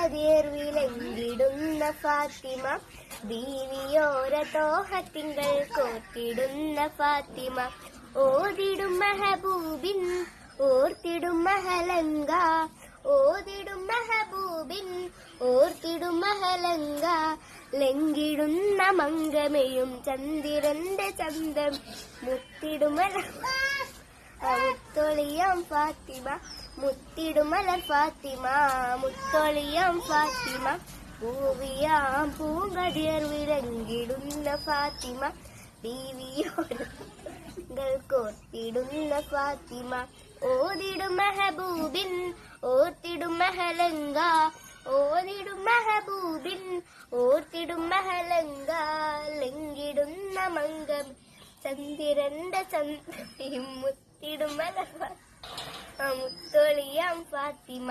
പൂങ്കതിർ വിലങ്ങിടുന്ന ഫാത്തിമ, ബീവിയോര തോഹത്തിങ്കൾ കോർത്തിടുന്ന ഫാത്തിമ, ഓതിടും മെഹബൂബിൻ ഓർത്തിടും മഹലങ്ക, ഓതിടും മെഹബൂബിൻ ഓർത്തിടും മഹലങ്ക, ലംഘിടുന്ന മംഗമയും ചന്ദ്രന്റെ ചന്തം മുത്തിടുമല മുത്തൊളിയാം ഫാത്തിമ, മുത്തിടുമലർ ഫാത്തിമ, മുത്തൊളിയാം ഫാത്തിമ, പൂവിയാം പൂങ്കതിർ വിലങ്ങിടുന്ന ഫാത്തിമ, ബീവിയോരങ്ങൾ കോർത്തിടുന്ന ഫാത്തിമ, ഓതിടും മെഹബൂബിൻ ഓർത്തിടും മഹലങ്ക, ഓതിടും മെഹബൂബിൻ ഓർത്തിടും മഹലങ്ക, ലംഘിടുന്ന മംഗം ചന്ദ്രന്റെ ചന്ദ്രയും മുത്തിടും മുത്തൊളിയാം ഫാത്തിമ.